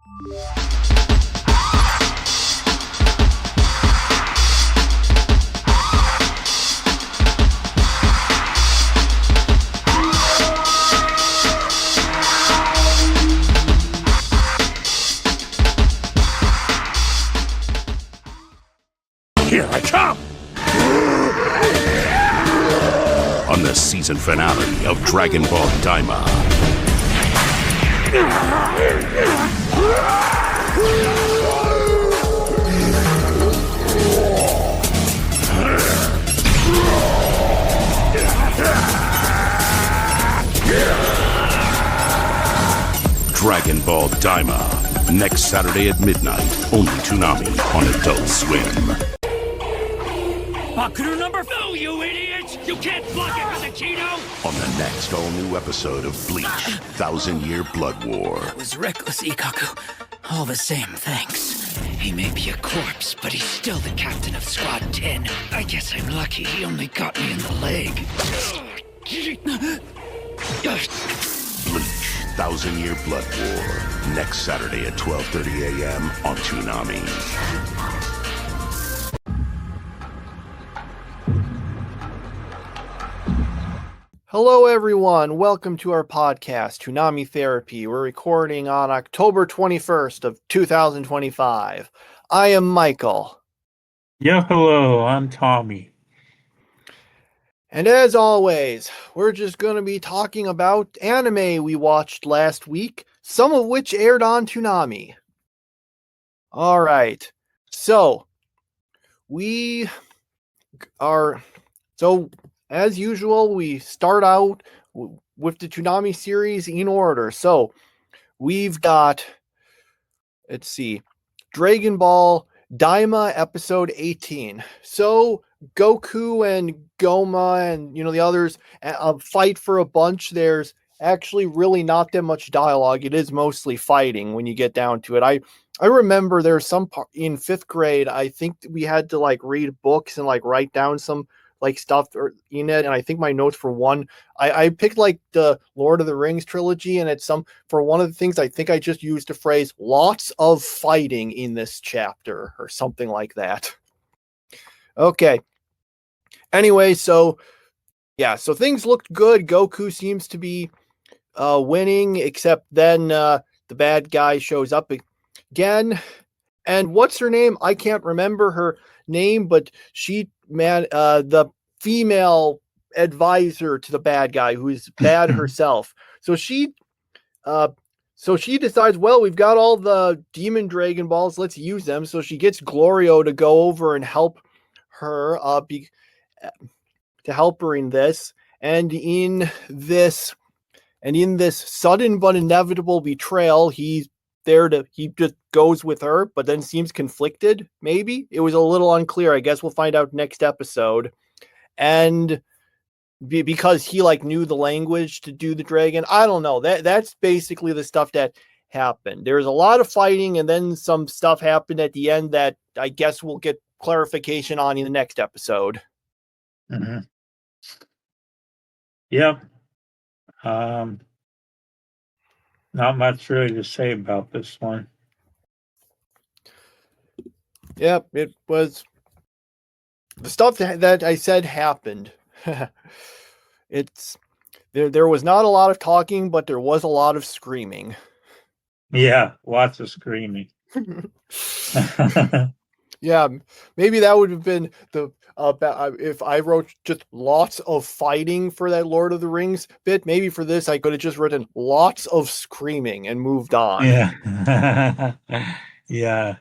Here I come! On the season finale of Dragon Ball Daima. Dragon Ball Daima. Next Saturday at midnight. Only Toonami on Adult Swim. Bakuru number 4, you idiots! You can't block it with a Cheeto! On the next all-new episode of Bleach, 1,000-Year Blood War. It was reckless, Ikaku. All the same, thanks. He may be a corpse, but he's still the captain of Squad 10. I guess I'm lucky he only got me in the leg. Bleach, 1,000-Year Blood War. Next Saturday at 12:30 a.m. on Toonami. Hello, everyone. Welcome to our podcast, Toonami Therapy. We're recording on October 21st of 2025. I am Michael. Yeah, hello. I'm Tommy. And as always, we're just going to be talking about anime we watched last week, some of which aired on Toonami. All right. So, as usual, we start out with the Toonami series in order. So, we've got, let's see, Dragon Ball Daima episode 18. So, Goku and Goma and, the others fight for a bunch. There's actually really not that much dialogue. It is mostly fighting when you get down to it. I remember there's some part in 5th grade, I think we had to read books and write down some stuff in it, and I think my notes for one, I picked the Lord of the Rings trilogy, and for one of the things I think I just used the phrase "lots of fighting" in this chapter or something like that. Okay. Anyway, so things looked good. Goku seems to be winning, except then the bad guy shows up again, and what's her name? I can't remember her name, but the female advisor to the bad guy who's bad herself. So she decides, well, we've got all the demon Dragon Balls, let's use them. So she gets Glorio to go over and help her in this. And in this sudden but inevitable betrayal, he just goes with her, but then seems conflicted. Maybe it was a little unclear. I guess we'll find out next episode. And because he knew the language to do the dragon, I don't know. That's basically the stuff that happened. There's a lot of fighting, and then some stuff happened at the end that I guess we'll get clarification on in the next episode. Mm-hmm. Yep. Not much really to say about this one. Yep, it was the stuff that I said happened. There was not a lot of talking, but there was a lot of screaming. Yeah, lots of screaming. Yeah, maybe that would have been if I wrote just lots of fighting for that Lord of the Rings bit. Maybe for this, I could have just written lots of screaming and moved on. Yeah. Yeah.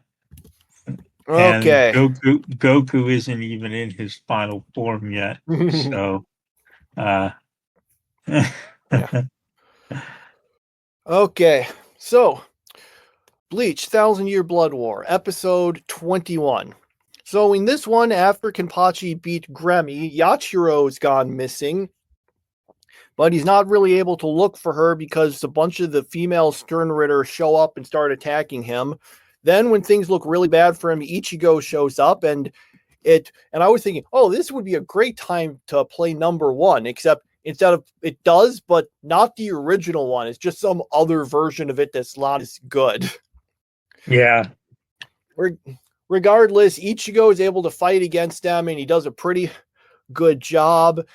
Okay. And Goku isn't even in his final form yet. So, Okay. So, Bleach, 1,000-Year Blood War, episode 21. So in this one, after Kenpachi beat Gremmy, Yachiro's gone missing, but he's not really able to look for her because a bunch of the female Sternritter show up and start attacking him. Then when things look really bad for him, Ichigo shows up, and I was thinking, oh, this would be a great time to play number 1, except instead of it does, but not the original one. It's just some other version of it that's not as good. Yeah. Regardless, Ichigo is able to fight against them, and he does a pretty good job.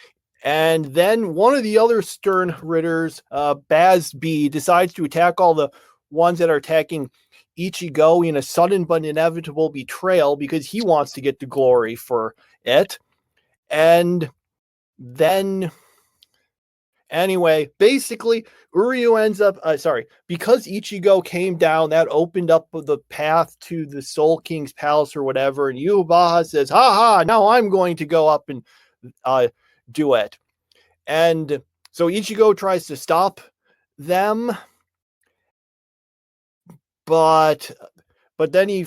And then one of the other Stern Ritters, Bazby, decides to attack all the ones that are attacking Ichigo in a sudden but inevitable betrayal because he wants to get the glory for it. And then, anyway, basically, Uryu ends up, because Ichigo came down, that opened up the path to the Soul King's palace or whatever. And Yubaha says, ha, now I'm going to go up and do it. And so Ichigo tries to stop them, but then he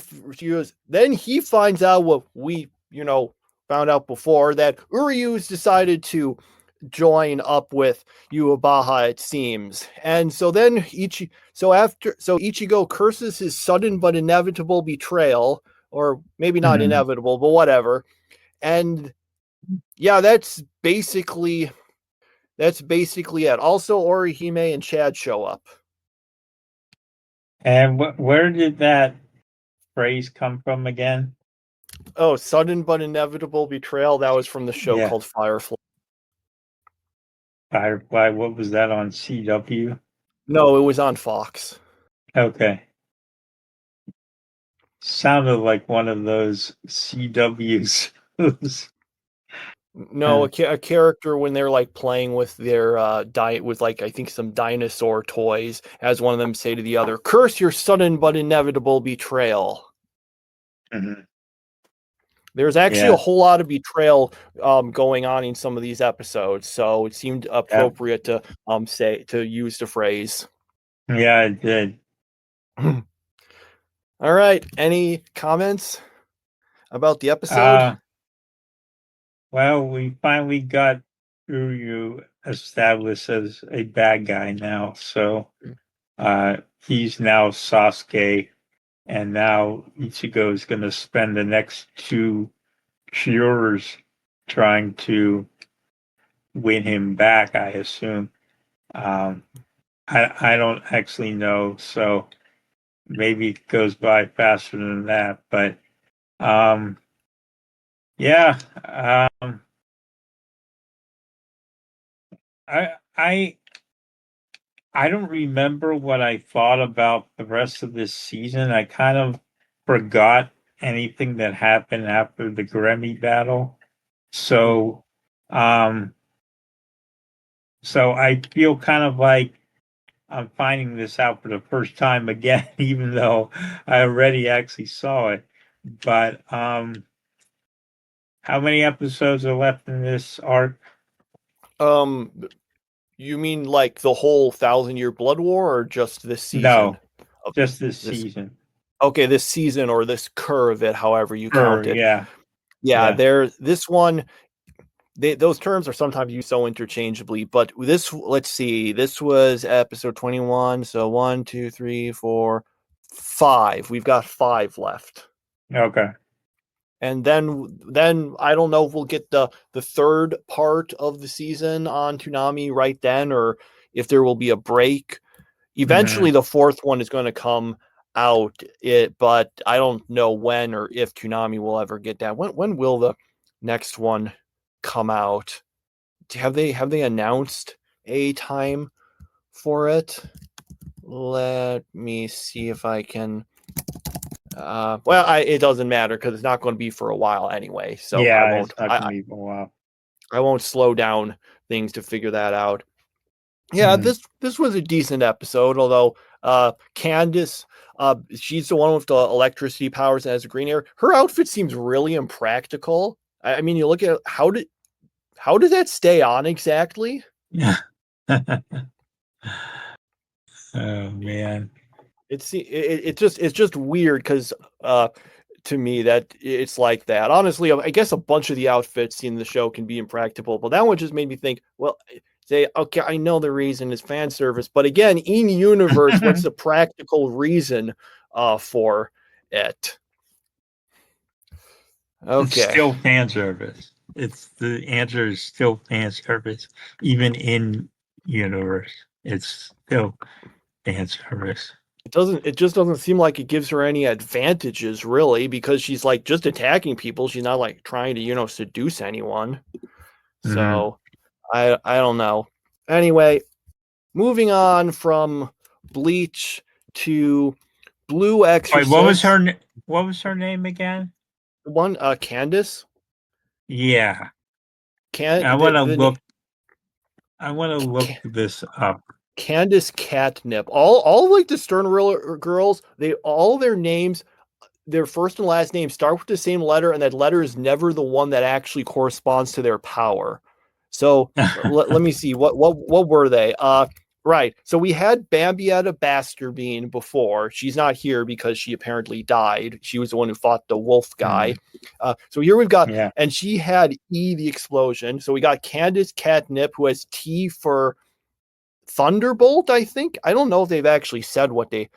finds out what we found out before, that Uryu's decided to join up with Yubaha, it seems. And so then Ichigo curses his sudden but inevitable betrayal, or maybe not inevitable, but whatever. And yeah, that's basically it. Also, Orihime and Chad show up. And where did that phrase come from again? Oh, sudden but inevitable betrayal. That was from the show called Firefly. Firefly, what was that on CW? No, it was on Fox. Okay. Sounded like one of those CWs. No, a character when they're like playing with their with like I think some dinosaur toys, as one of them say to the other, "Curse your sudden but inevitable betrayal." Mm-hmm. There's actually a whole lot of betrayal going on in some of these episodes, so it seemed appropriate to use the phrase. Yeah, it did. All right. Any comments about the episode? Well, we finally got Uryu established as a bad guy now, so he's now Sasuke, and now Ichigo is going to spend the next 2 cures trying to win him back, I assume. I don't actually know, so maybe it goes by faster than that, but yeah, I don't remember what I thought about the rest of this season. I kind of forgot anything that happened after the Grammy battle. So I feel kind of like I'm finding this out for the first time again, even though I already actually saw it. But how many episodes are left in this arc? You mean like the whole 1,000-Year Blood War, or just this season? No, just this season. Okay, this season, or this curve, it however you count it. Yeah. This one. Those terms are sometimes used so interchangeably, but let's see, this was episode 21. So 1, 2, 3, 4, 5. We've got 5 left. Okay. And then I don't know if we'll get the third part of the season on Toonami right then, or if there will be a break. Eventually, the fourth one is going to come out, but I don't know when or if Toonami will ever get that. When will the next one come out? Have they announced a time for it? Let me see if I can. It doesn't matter because it's not going to be for a while anyway. So I won't. It's not going to be for a while. I won't slow down things to figure that out. Yeah, this was a decent episode, although Candace, she's the one with the electricity powers and has a green hair. Her outfit seems really impractical. I mean, you look at how did that stay on exactly? Yeah. Oh man. It's just weird because to me that it's like that. Honestly, I guess a bunch of the outfits in the show can be impractical, but that one just made me think, well, say, okay, I know the reason is fan service, but again, in universe, what's the practical reason for it? Okay. It's still fan service. The answer is still fan service, even in universe. It's still fan service. It just doesn't seem like it gives her any advantages really, because she's like just attacking people. She's not like trying to, seduce anyone. So I don't know. Anyway, moving on from Bleach to Blue Wait, Exorcist. what was her name again? One, Candace. Yeah. I want to look this up. Candace Catnip. All like the Stern girls, all their names, their first and last name start with the same letter, and that letter is never the one that actually corresponds to their power. So let me see what were they? Right. So we had Bambietta Baskerbean before. She's not here because she apparently died. She was the one who fought the wolf guy. So here we've got, and she had E, the explosion. So we got Candace Catnip, who has T for Thunderbolt, I think. I don't know if they've actually said what they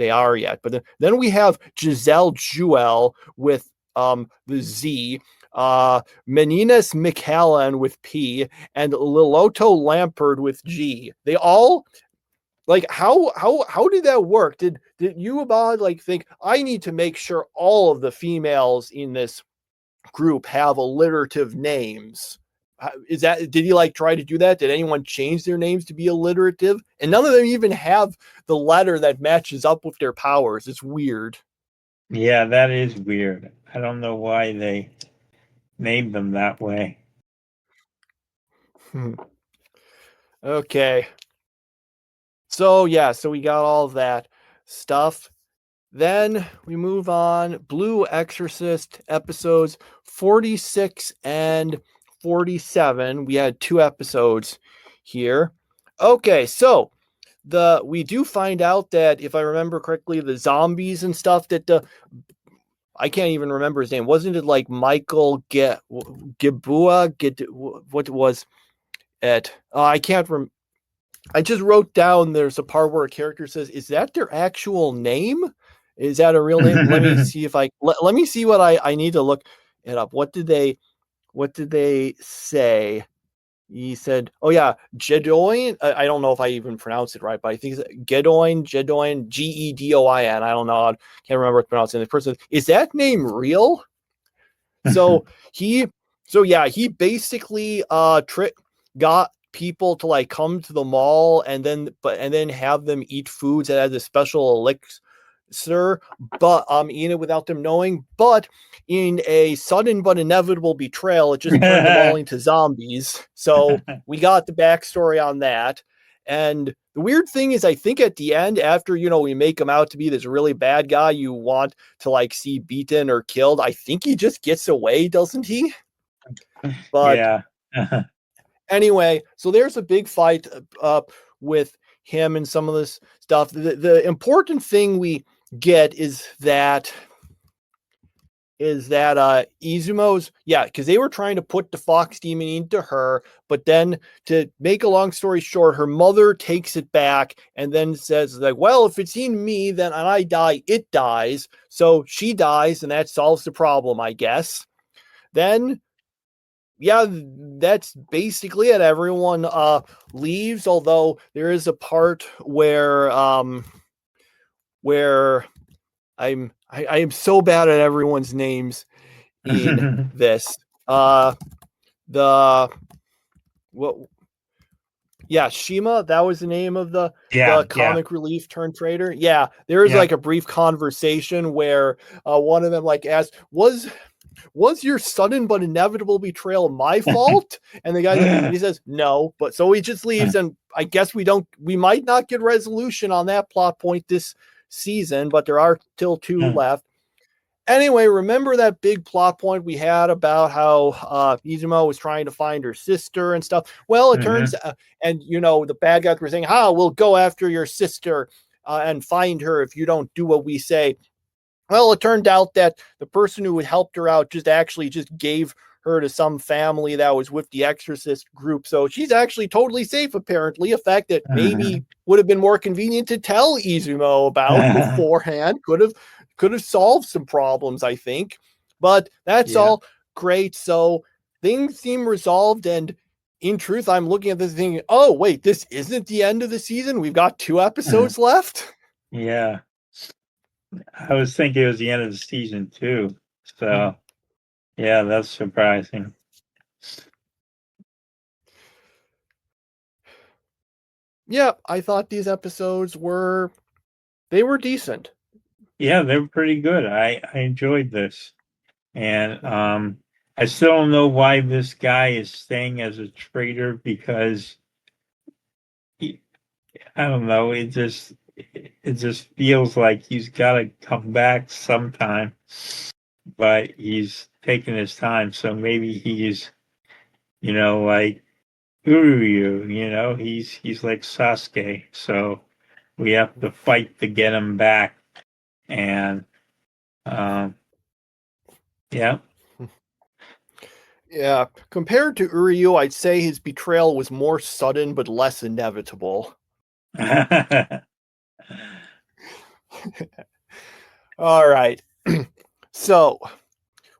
are yet. But then we have Giselle Jewel with the Z. Meninas McAllen with P, and Liloto Lampard with G. They all like how did that work? Did you about like think I need to make sure all of the females in this group have alliterative names? Did he like try to do that? Did anyone change their names to be alliterative? And none of them even have the letter that matches up with their powers. It's weird. Yeah, that is weird. I don't know why they named them that way. Okay. So we got all of that stuff. Then we move on. Blue Exorcist episodes 46 and 47. We had 2 episodes here. Okay, so we do find out that, if I remember correctly, the zombies and stuff that I can't even remember his name. Wasn't it like Michael Gibua? What was it? I can't remember. I just wrote down there's a part where a character says, "Is that their actual name? Is that a real name?" Let me see if let me see what I need to look it up. What did they say? He said, "Oh yeah, Jedoin." I don't know if I even pronounced it right, but I think it's Gedoin, Gedoin. I don't know. I can't remember what pronouncing. The person, is that name real? So he basically got people to like come to the mall and then have them eat foods that has a special elixir, but eat it without them knowing. But in a sudden but inevitable betrayal, it just turned them all into zombies. So we got the backstory on that. And the weird thing is, I think at the end, after, we make him out to be this really bad guy you want to like see beaten or killed, I think he just gets away, doesn't he? But yeah. Anyway, so there's a big fight with him and some of this stuff. The important thing we get is that Izumo's, because they were trying to put the fox demon into her, but then, to make a long story short, her mother takes it back and then says like, well, if it's in me, then and I die, it dies. So she dies, and that solves the problem, I guess. Then that's basically it. Everyone leaves, although there is a part where I am so bad at everyone's names in this. Shima, that was the name of the comic relief turned traitor. Yeah, there is like a brief conversation where one of them like asked, was your sudden but inevitable betrayal my fault? And the guy, he says, no. But so he just leaves, and I guess we might not get resolution on that plot point this season, but there are still 2 left. Anyway, remember that big plot point we had about how Izumo was trying to find her sister and stuff? Well, it turns and the bad guys were saying, we'll go after your sister and find her if you don't do what we say. Well, it turned out that the person who helped her out just gave her to some family that was with the Exorcist group. So she's actually totally safe, apparently. A fact that maybe would have been more convenient to tell Izumo about beforehand. Could have solved some problems, I think. But that's all great. So things seem resolved. And in truth, I'm looking at this thing. Oh, wait, this isn't the end of the season. We've got 2 episodes left. Yeah. I was thinking it was the end of the season too. So yeah, that's surprising. Yeah, I thought these episodes were decent. Yeah, they're pretty good. I enjoyed this. And I still don't know why this guy is staying as a traitor because he, I don't know, it just feels like he's got to come back sometime, but he's taking his time. So maybe he's, like Uryu, he's like Sasuke. So we have to fight to get him back. And um, yeah. Yeah, compared to Uryu, I'd say his betrayal was more sudden but less inevitable. All right. So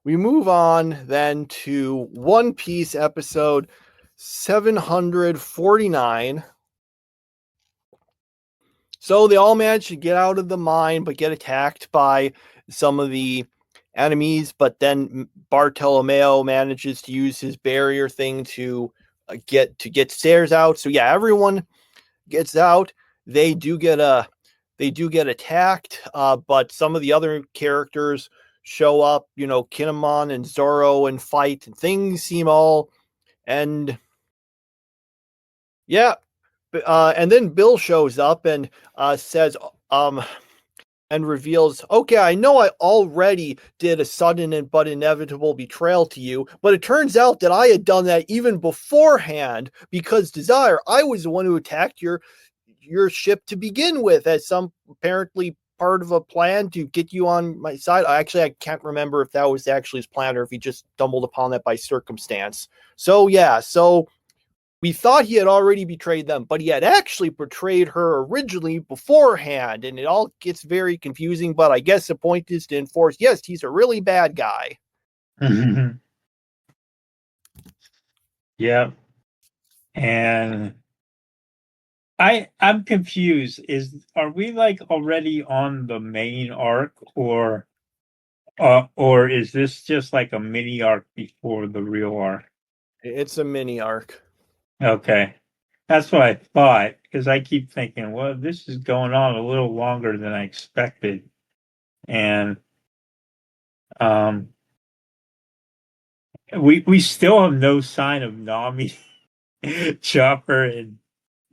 we move on then to One Piece episode 749. So they all manage to get out of the mine, but get attacked by some of the enemies. But then Bartolomeo manages to use his barrier thing to get stairs out. So yeah, everyone gets out. They do get attacked, but some of the other characters show up. Kinemon and Zoro and fight, and things seem all and yeah. And then Bill shows up and says, and reveals, okay, I know I already did a sudden but inevitable betrayal to you, but it turns out that I had done that even beforehand because Desire, I was the one who attacked your ship to begin with as some apparently part of a plan to get you on my side. I can't remember if that was actually his plan or if he just stumbled upon that by circumstance. So yeah, we thought he had already betrayed them, but he had actually betrayed her originally beforehand, and it all gets very confusing, but I guess the point is to enforce, yes, he's a really bad guy. Yeah. And I'm confused. Are we like already on the main arc or is this just like a mini arc before the real arc? It's a mini arc. Okay. That's what I thought, because I keep thinking, well, this is going on a little longer than I expected. And um we still have no sign of Nami, Chopper, and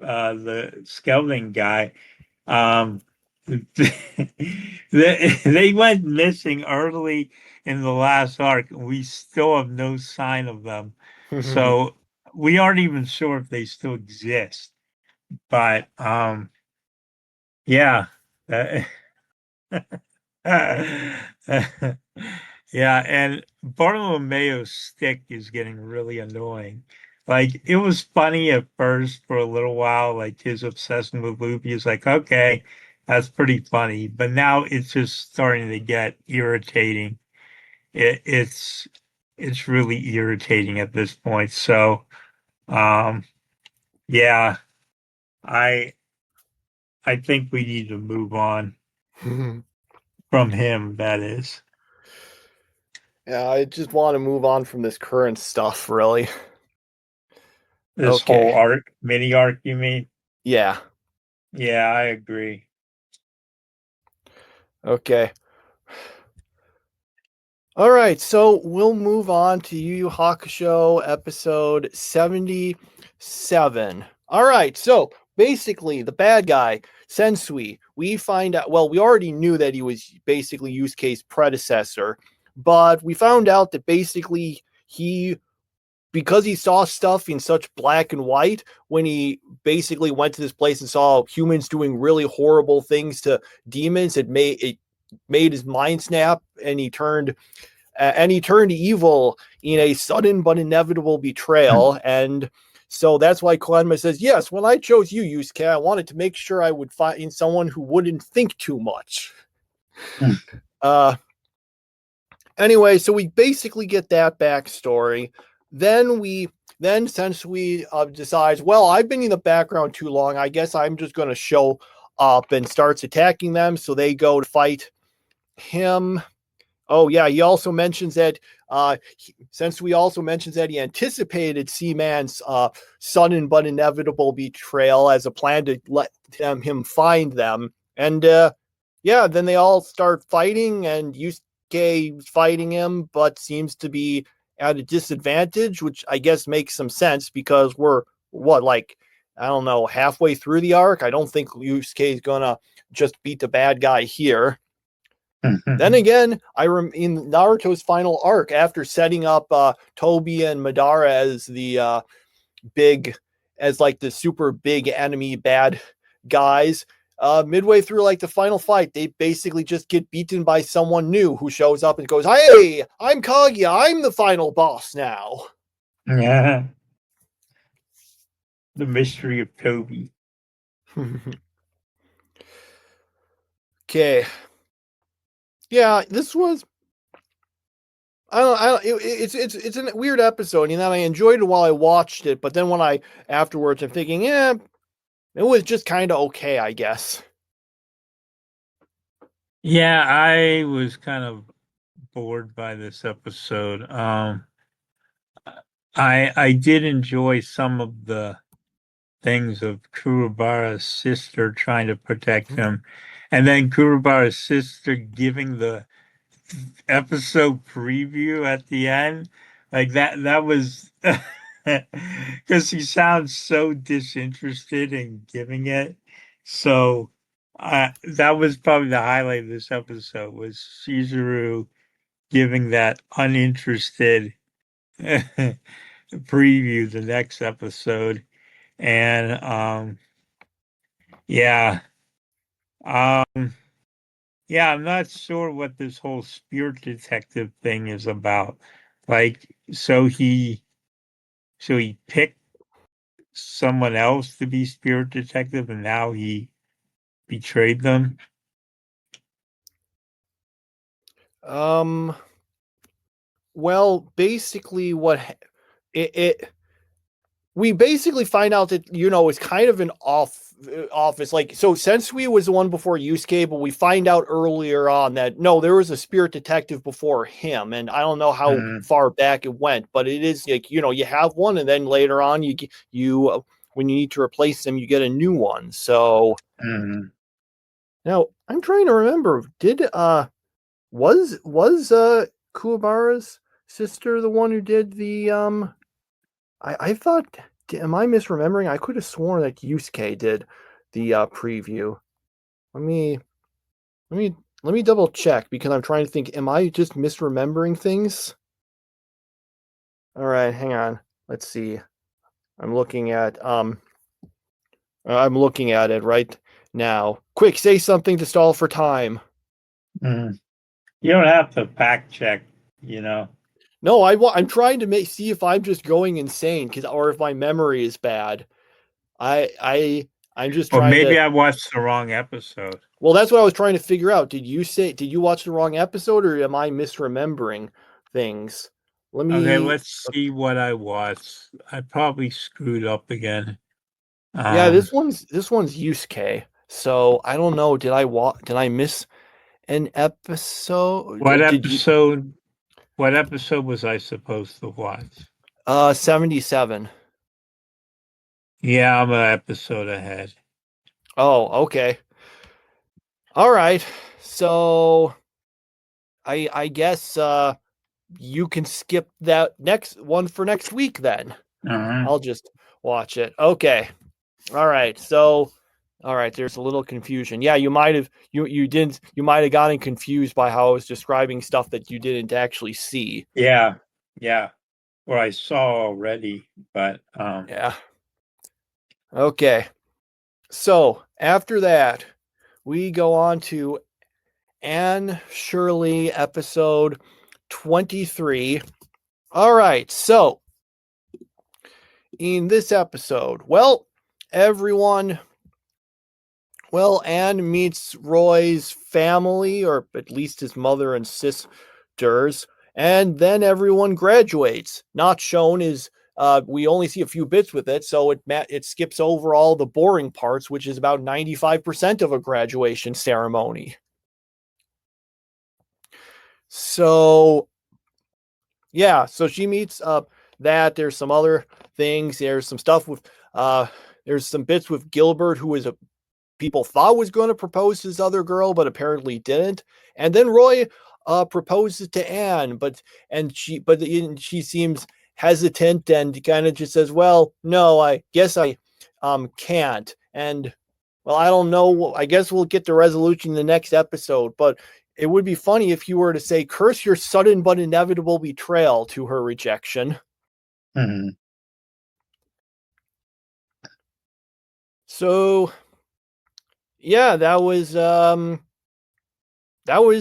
the skeleton guy. Um, they went missing early in the last arc, and we still have no sign of them. So we aren't even sure if they still exist. But yeah. Uh, yeah, and Bartolomeo's stick is getting really annoying. Like, it was funny at first for a little while, like his obsession with Luffy is like, okay, that's pretty funny. But now it's just starting to get irritating. It's really irritating at this point. So, um, yeah, I I think we need to move on from him, that is. Yeah, I just want to move on from this current stuff, really. This Okay. whole arc, mini arc, you mean? Yeah. Yeah, I agree. Okay. All right, so we'll move on to Yu Yu Hakusho episode 77. All right, so basically the bad guy, Sensui, we find out, well, we already knew that he was basically Yusuke's predecessor, but we found out that basically because he saw stuff in such black and white, when he basically went to this place and saw humans doing really horrible things to demons, it made his mind snap, and he turned evil in a sudden but inevitable betrayal. And so that's why Koenma says, yes, when I chose you, Yusuke, I wanted to make sure I would find someone who wouldn't think too much. Anyway, so we basically get that backstory. Then Sensui decides, well, I've been in the background too long. I guess I'm just going to show up and starts attacking them. So they go to fight him. Oh yeah, he also mentions that since we also mentions that he anticipated Seaman's sudden but inevitable betrayal as a plan to let him find them. And yeah, then they all start fighting, and Yusuke fighting him, but seems to be at a disadvantage, which I guess makes some sense because we're like, I don't know, halfway through the arc. I don't think Yusuke is gonna just beat the bad guy here. Then again, in Naruto's final arc, after setting up Tobi and Madara as the the super big enemy bad guys, midway through like the final fight, they basically just get beaten by someone new who shows up and goes, "Hey, I'm Kaguya. I'm the final boss now." Yeah. The mystery of Tobi. Okay. Yeah, this was. It's a weird episode, I enjoyed it while I watched it, but then when afterwards, I'm thinking, yeah, it was just kind of okay, I guess. Yeah, I was kind of bored by this episode. I did enjoy some of the things of Kurobara's sister trying to protect him, and then Kurobara's sister giving the episode preview at the end. Like that was because he sounds so disinterested in giving it. So that was probably the highlight of this episode was Shizuru giving that uninterested preview the next episode. And yeah. Um yeah, I'm not sure what this whole spirit detective thing is about. Like, so he picked someone else to be spirit detective and now he betrayed them. Well, basically it we basically find out that it's kind of an office, like, so Sensui was the one before Yusuke, but we find out earlier on that no, there was a spirit detective before him, and I don't know how far back it went, but it is like, you have one, and then later on you when you need to replace them, you get a new one. So now I'm trying to remember, did was Kuwabara's sister the one who did the I thought, am I misremembering? I could have sworn that Yusuke did the preview. Let me let me double check, because I'm trying to think, am I just misremembering things? All right, hang on. Let's see. I'm looking at it right now. Quick, say something to stall for time. You don't have to fact check, you know. No, I'm trying to see if I'm just going insane, or if my memory is bad. I'm just Or trying maybe to. I watched the wrong episode. Well, that's what I was trying to figure out. Did you watch the wrong episode, or am I misremembering things? Okay, let's see what I watched. I probably screwed up again. Yeah, this one's Yusuke. So I don't know. Did I miss an episode? What Did you? episode? What episode was I supposed to watch? 77. Yeah, I'm an episode ahead. Oh, okay. All right. So I guess you can skip that next one for next week then. I'll just watch it. Okay. All right. So, all right. There's a little confusion. Yeah, you might have gotten confused by how I was describing stuff that you didn't actually see. Yeah. Or I saw already, but Yeah. Okay. So after that, we go on to Anne Shirley episode 23. All right. So in this episode, Anne meets Roy's family, or at least his mother and sisters, and then everyone graduates. Not shown is we only see a few bits with it, so it skips over all the boring parts, which is about 95% of a graduation ceremony. So yeah, so she meets that. There's some other things. There's some stuff with there's some bits with Gilbert, who is a people thought was going to propose to this other girl, but apparently didn't. And then Roy proposes to Anne, but she seems hesitant and kind of just says, "Well, no, I guess I can't." And well, I don't know. I guess we'll get the resolution in the next episode, but it would be funny if you were to say, "Curse your sudden but inevitable betrayal," to her rejection. Mhm. So yeah, that was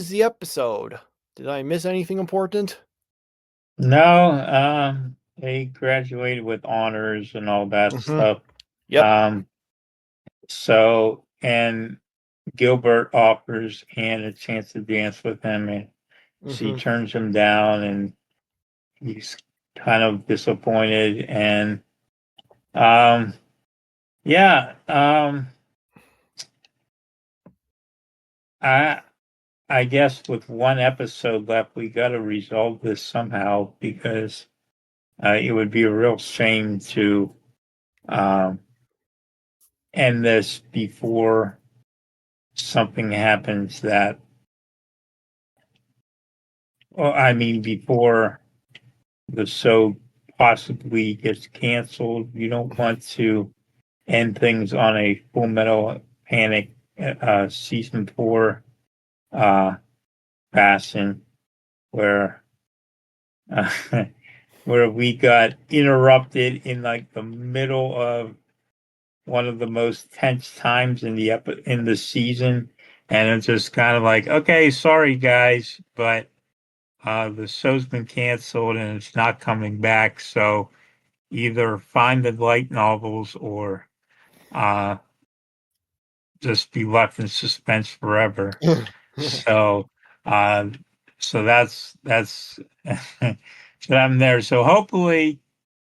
the episode. Did I miss anything important? No, they graduated with honors and all that stuff. Yep. So, and Gilbert offers Anne a chance to dance with him, and she turns him down, and he's kind of disappointed. And yeah, I guess with one episode left, we got to resolve this somehow, because it would be a real shame to end this before something happens that, well, I mean, before the show possibly gets canceled. You don't want to end things on a Full Metal Panic season 4 fashion, where uh, where we got interrupted in like the middle of one of the most tense times in the season, and it's just kind of like, okay, sorry guys, but the show's been canceled and it's not coming back. So either find the light novels or uh, just be left in suspense forever. So, uh, so that's so I'm there. So hopefully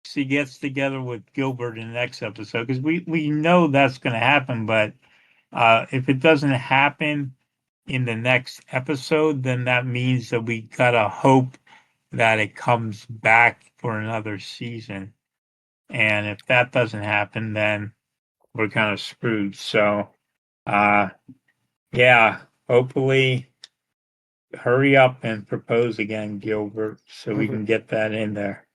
she gets together with Gilbert in the next episode, because we know that's going to happen. But if it doesn't happen in the next episode, then that means that we gotta hope that it comes back for another season. And if that doesn't happen, then we're kind of screwed. So, yeah, hopefully hurry up and propose again, Gilbert, so we can get that in there.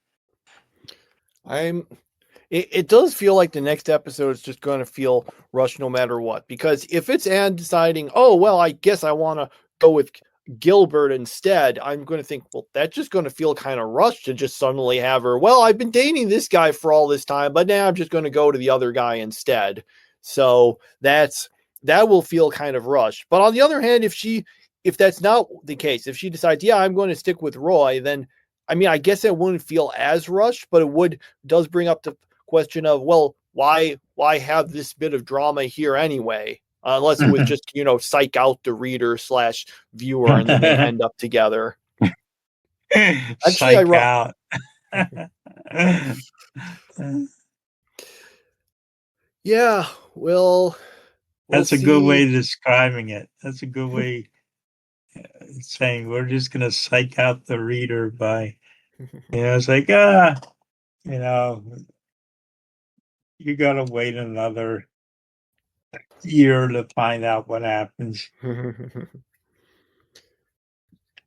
It does feel like the next episode is just going to feel rushed no matter what. Because if it's Anne deciding, oh, well, I guess I want to go with Gilbert instead, I'm going to think, well, that's just going to feel kind of rushed to just suddenly have her, well, I've been dating this guy for all this time, but now I'm just going to go to the other guy instead. So that will feel kind of rushed. But on the other hand, if that's not the case, if she decides, yeah, I'm going to stick with Roy, then I mean, I guess it wouldn't feel as rushed, but does bring up the question of, well, why have this bit of drama here anyway? Unless it was just, psych out the reader / viewer, and then they end up together. Actually, Psych out. Yeah, we'll That's a see. good way of describing it. That's a good way saying we're just going to psych out the reader by, it's like, you got to wait another year to find out what happens.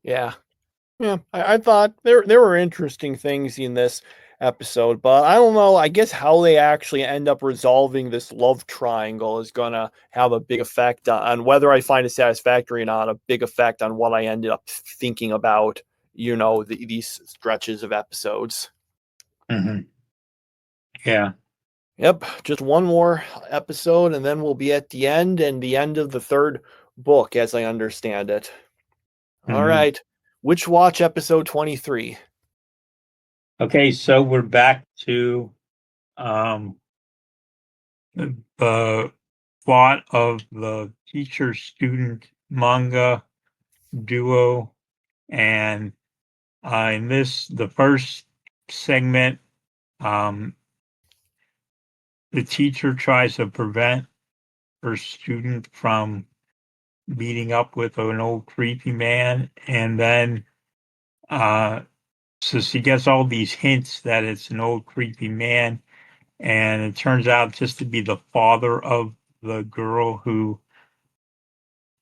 Yeah. I thought there were interesting things in this episode, but I don't know. I guess how they actually end up resolving this love triangle is gonna have a big effect on whether I find it satisfactory or not. A big effect on what I ended up thinking about, these stretches of episodes. Mm-hmm. Yeah. Yep, just one more episode, and then we'll be at the end of the third book, as I understand it. Mm-hmm. All right. Witch Watch episode 23. Okay, so we're back to the plot of the teacher-student manga duo, and in the first segment, Um, the teacher tries to prevent her student from meeting up with an old creepy man, and then so she gets all these hints that it's an old creepy man, and it turns out just to be the father of the girl who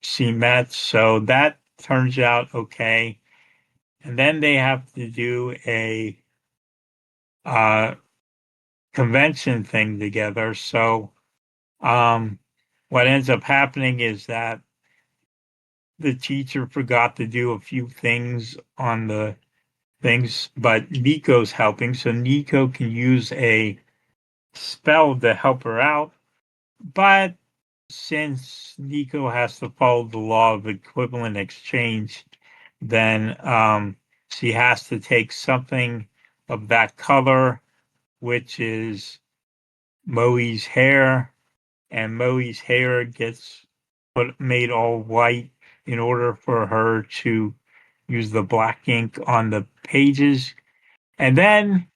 she met. So that turns out okay. And then they have to do a uh, convention thing together. So what ends up happening is that the teacher forgot to do a few things on the things, but Nico's helping. So Nico can use a spell to help her out. But since Nico has to follow the law of equivalent exchange, then she has to take something of that color, which is Moe's hair, and Moe's hair gets made all white in order for her to use the black ink on the pages. And then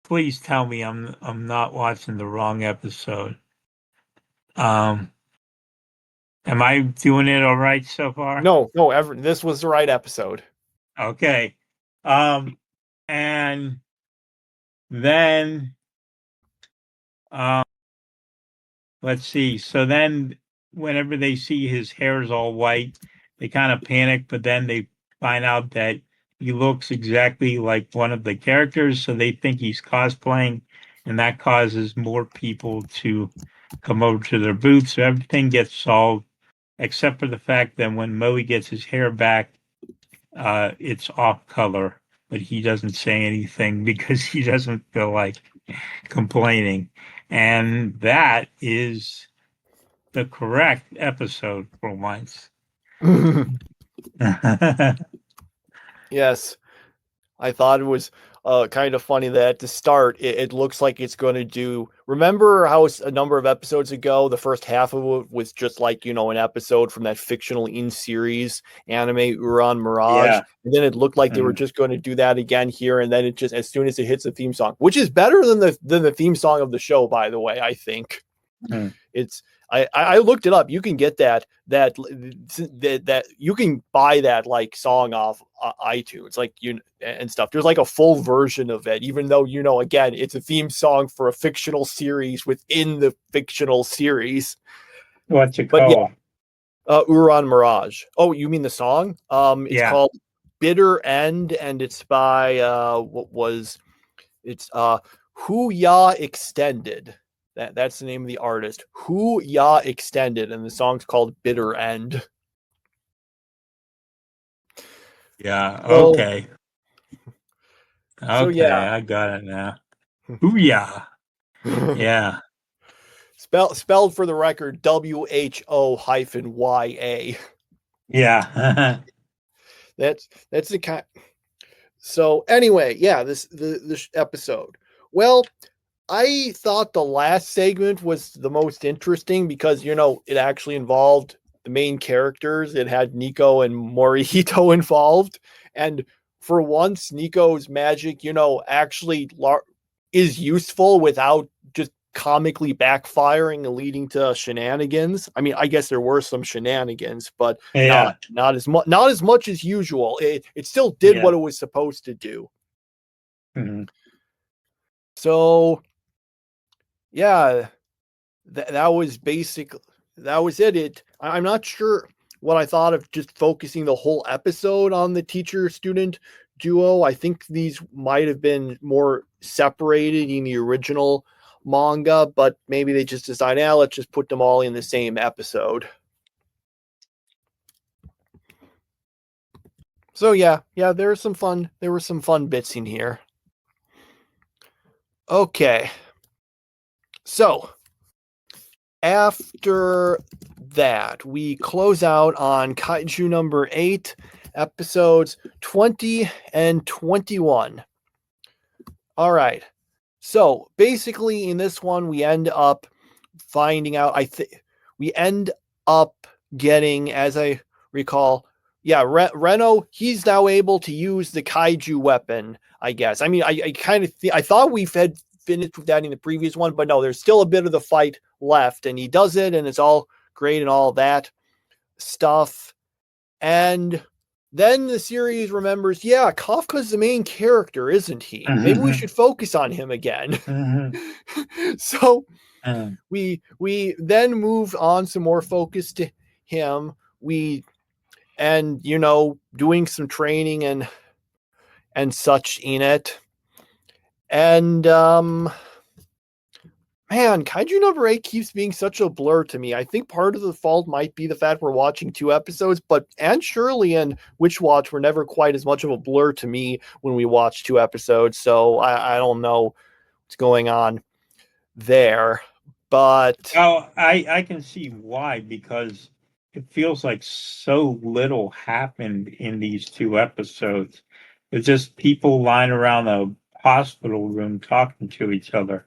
please tell me I'm not watching the wrong episode. Am I doing it all right so far? No, this was the right episode. Okay. And then let's see. So then whenever they see his hair is all white, they kind of panic, but then they find out that he looks exactly like one of the characters, so they think he's cosplaying, and that causes more people to come over to their booth. So everything gets solved, except for the fact that when Moe gets his hair back, it's off color, but he doesn't say anything because he doesn't feel like complaining. And that is the correct episode for once. Yes. I thought it was kind of funny that at the start, it looks like it's going to do. Remember how a number of episodes ago, the first half of it was just like, an episode from that fictional in-series anime, Uran Mirage. Yeah. And then it looked like they were just going to do that again here. And then it just, as soon as it hits the theme song, which is better than the theme song of the show, by the way, I think. It's, I looked it up. You can get that you can buy that like song off iTunes, like and stuff. There's like a full version of it, even though again it's a theme song for a fictional series within the fictional series. What's it called? Yeah, Uran Mirage. Oh, you mean the song? It's called Bitter End, and it's by it's Who Ya Extended. That's the name of the artist. Who Ya Extended, and the song's called Bitter End. Yeah, okay. So, Okay, yeah. I got it now. Ooh, yeah. Yeah. Spelled for the record, WHO-YA. Yeah. That's the kind. So anyway, yeah, this episode. Well, I thought the last segment was the most interesting because, it actually involved the main characters. It had Nico and Morihito involved. And for once, Nico's magic, actually is useful without just comically backfiring and leading to shenanigans. I mean, I guess there were some shenanigans, but not as much as usual. It still did what it was supposed to do. Mm-hmm. So yeah, that was it. I'm not sure what I thought of just focusing the whole episode on the teacher-student duo. I think these might have been more separated in the original manga, but maybe they just decided, let's just put them all in the same episode. So yeah, there were some fun bits in here. Okay. So, after that, we close out on Kaiju number 8, episodes 20 and 21. All right. So, basically, in this one, we end up finding out, we end up getting, as I recall, yeah, Reno, he's now able to use the kaiju weapon, I guess. I mean, I kind of I thought we've had finished with that in the previous one, but no, there's still a bit of the fight left, and he does it, and it's all great and all that stuff. And then the series remembers, yeah, Kafka's the main character, isn't he? Maybe we should focus on him again. So we then move on some more focus to him. And doing some training and such in it. And man, Kaiju number 8 keeps being such a blur to me. I think part of the fault might be the fact we're watching 2 episodes, but Shirley and Witch Watch were never quite as much of a blur to me when we watched 2 episodes. So I don't know what's going on there. But I can see why, because it feels like so little happened in these 2 episodes. It's just people lying around a hospital room talking to each other.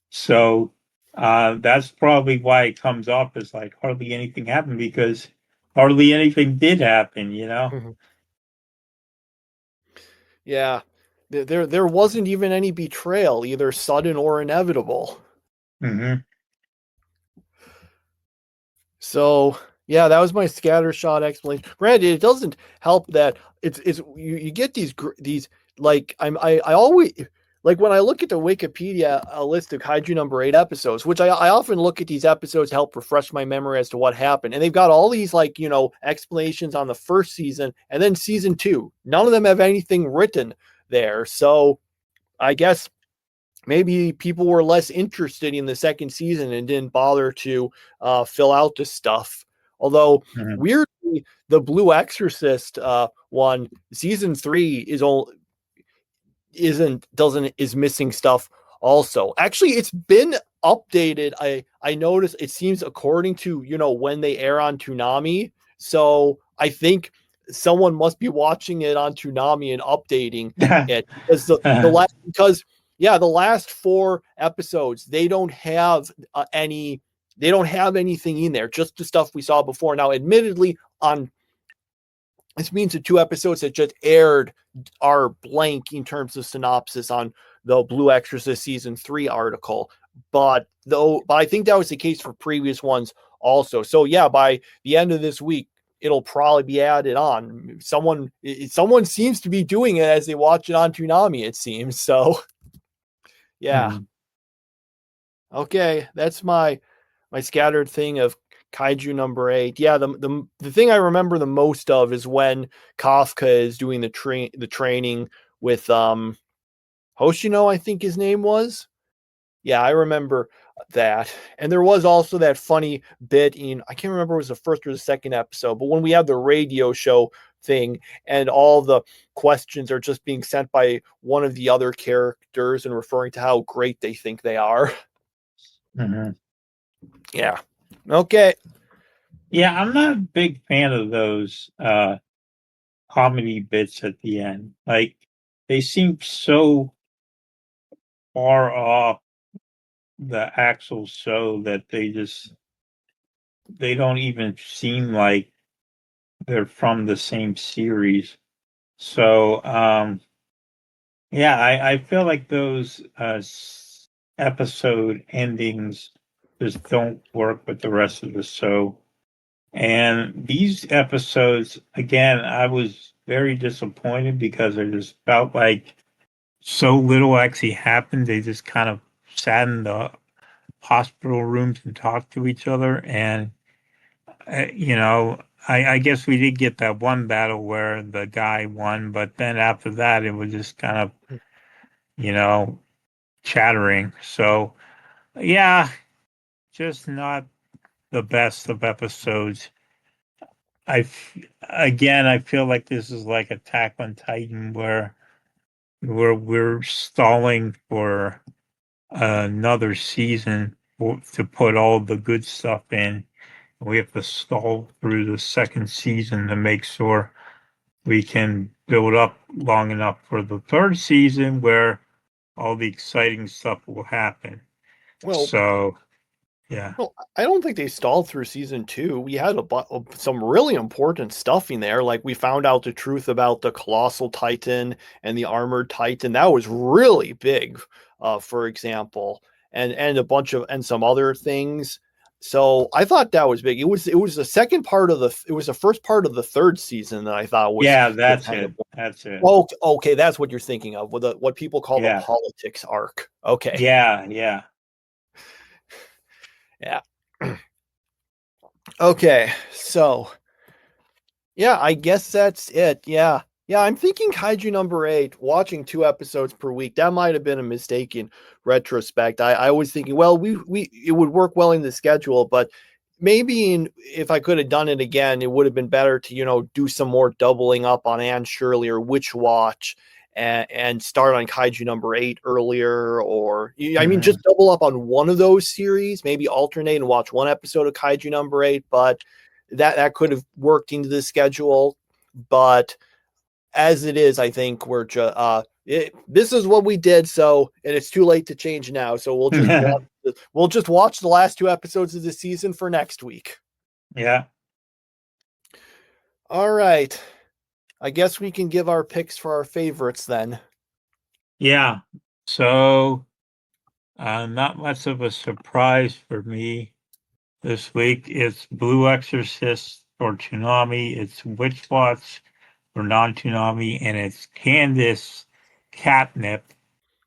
So that's probably why it comes off as like hardly anything happened, because hardly anything did happen, Yeah, there wasn't even any betrayal, either sudden or inevitable. Mm-hmm. So yeah, that was my scattershot explanation. Granted, it doesn't help that it's you get these like I always like when I look at the Wikipedia list of Kaiju number 8 episodes, which I often look at these episodes to help refresh my memory as to what happened, and they've got all these like explanations on the first season and then season 2. None of them have anything written there, so I guess maybe people were less interested in the second season and didn't bother to fill out the stuff. Although weirdly, the Blue Exorcist one, season 3 is missing stuff also. Actually, it's been updated. I noticed it seems according to when they air on Toonami. So I think someone must be watching it on Toonami and updating it because the last 4 episodes they don't have anything in there, just the stuff we saw before. Now, admittedly, this means the 2 episodes that just aired are blank in terms of synopsis on the Blue Exorcist season 3 article, but I think that was the case for previous ones also. So yeah, by the end of this week, it'll probably be added on. Someone seems to be doing it as they watch it on Toonami, it seems. So yeah. Okay, that's my scattered thing of Kaiju number 8. Yeah, the thing I remember the most of is when Kafka is doing the training with Hoshino, I think his name was. Yeah, I remember that. And there was also that funny bit I can't remember if it was the first or the second episode, but when we had the radio show thing and all the questions are just being sent by one of the other characters and referring to how great they think they are. Yeah. Okay. Yeah, I'm not a big fan of those comedy bits at the end. Like, they seem so far off the actual show that they don't even seem like they're from the same series. So yeah, I feel like those episode endings just don't work with the rest of the show. And these episodes, again, I was very disappointed because I just felt like so little actually happened. They just kind of sat in the hospital rooms and talked to each other. And, I guess we did get that one battle where the guy won, but then after that, it was just kind of, chattering. So, yeah, just not the best of episodes. I feel like this is like Attack on Titan, where we're stalling for another season to put all the good stuff in. We have to stall through the second season to make sure we can build up long enough for the third season where all the exciting stuff will happen. Well, So, Yeah. Well, I don't think they stalled through season 2. We had some really important stuff in there. Like we found out the truth about the Colossal Titan and the Armored Titan. That was really big, for example, and a bunch of and some other things. So I thought that was big. It was the second part of it was the first part of the third season that I thought Yeah, was that's kind of. it. That's it. Oh, okay, that's what you're thinking of with what people call the Yeah. politics arc. Okay, Yeah, yeah. yeah. Okay, so yeah, I guess that's it. Yeah. Yeah, I'm thinking Kaiju number 8, watching 2 episodes per week. That might have been a mistake in retrospect. I was thinking, well, we it would work well in the schedule, but maybe if I could have done it again, it would have been better to, do some more doubling up on Anne Shirley or Witch Watch and start on Kaiju number 8 earlier, or I mean, just double up on one of those series, maybe alternate and watch one episode of Kaiju number 8, but that could have worked into the schedule. But as it is, I think we're just this is what we did. So, and it's too late to change now. So we'll just watch the last 2 episodes of the season for next week. Yeah. All right. I guess we can give our picks for our favorites then. Yeah. So, not much of a surprise for me this week. It's Blue Exorcist for Toonami. It's Witch Watch for non-Toonami, and it's Candace Catnip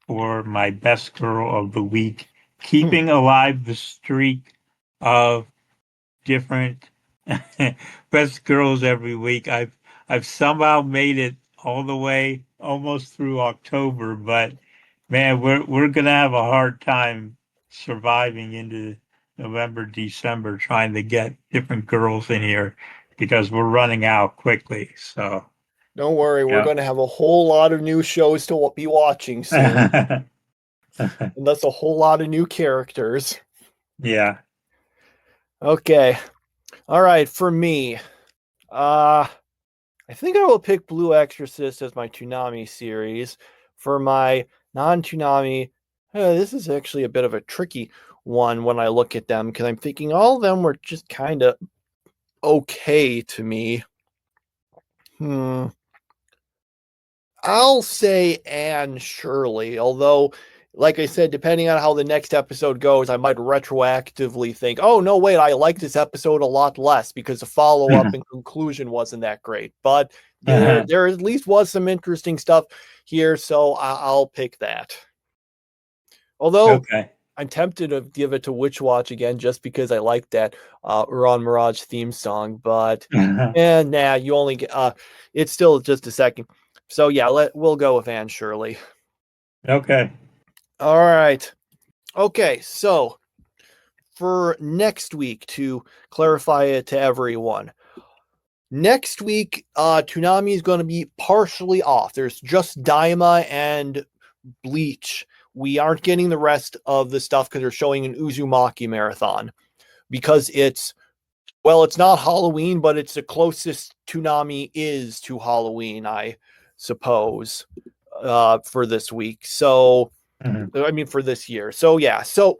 for my best girl of the week, keeping alive the streak of different best girls every week. I've somehow made it all the way almost through October, but man, we're gonna have a hard time surviving into November, December, trying to get different girls in here because we're running out quickly. So Don't worry, we're yeah. going to have a whole lot of new shows to be watching soon. And that's a whole lot of new characters. Yeah. Okay. All right, for me, I think I will pick Blue Exorcist as my Toonami series. For my non-Toonami, this is actually a bit of a tricky one when I look at them, because I'm thinking all of them were just kind of okay to me. I'll say Anne Shirley, although, like I said, depending on how the next episode goes, I might retroactively think, oh, no, wait, I like this episode a lot less because the follow-up and conclusion wasn't that great. But there at least was some interesting stuff here, so I'll pick that. Although Okay. I'm tempted to give it to Witch Watch again just because I like that Uran Mirage theme song, but you only get it's still just a second. So yeah, we'll go with Anne Shirley. Okay. All right. Okay, so for next week, to clarify it to everyone, next week, Toonami is going to be partially off. There's just Daima and Bleach. We aren't getting the rest of the stuff because they're showing an Uzumaki marathon, because it's not Halloween, but it's the closest Toonami is to Halloween, I suppose, for this week. So, I mean, for this year. So, yeah. So,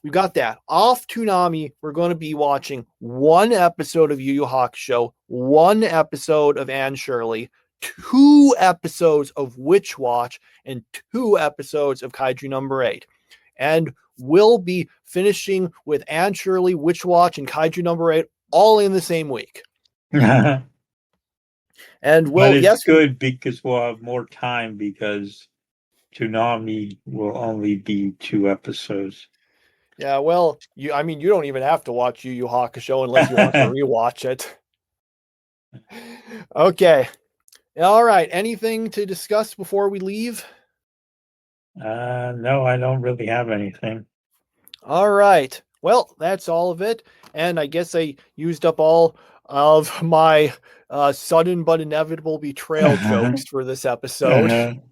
we've got that. Off Toonami, we're going to be watching one episode of Yu Yu Hakusho, one episode of Anne Shirley, 2 episodes of Witch Watch, and 2 episodes of Kaiju number 8. And we'll be finishing with Anne Shirley, Witch Watch, and Kaiju number 8 all in the same week. And but it's good because we'll have more time, because Toonami will only be 2 episodes. Yeah, well, you don't even have to watch Yu Yu Hakusho unless you want to rewatch it. Okay. All right. Anything to discuss before we leave? No, I don't really have anything. All right. Well, that's all of it. And I guess I used up all of my sudden but inevitable betrayal jokes for this episode.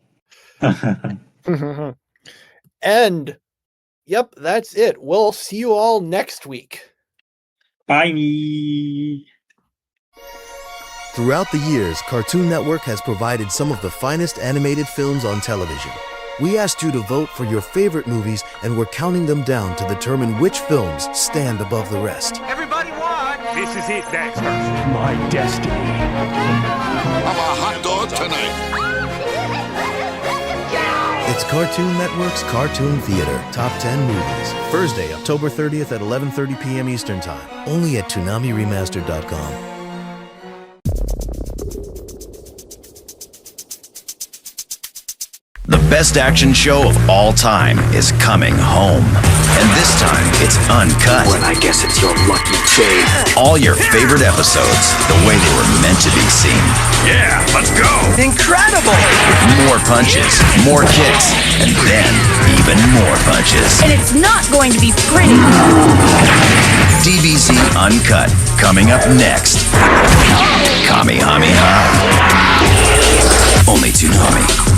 And, yep, that's it. We'll see you all next week. Bye. Throughout the years, Cartoon Network has provided some of the finest animated films on television. We asked you to vote for your favorite movies, and we're counting them down to determine which films stand above the rest. Everybody watch! This is it, Dexter. My destiny. Have a hot dog tonight. It's Cartoon Network's Cartoon Theater Top 10 Movies. Thursday, October 30th at 11:30 p.m. Eastern Time. Only at ToonamiRemastered.com. The best action show of all time is coming home. And this time, it's uncut. Well, I guess it's your lucky day. All your favorite episodes, the way they were meant to be seen. Yeah, let's go. Incredible! More punches, more kicks, and then even more punches. And it's not going to be pretty. DBZ Uncut, coming up next. Kamehameha. Only Toonami.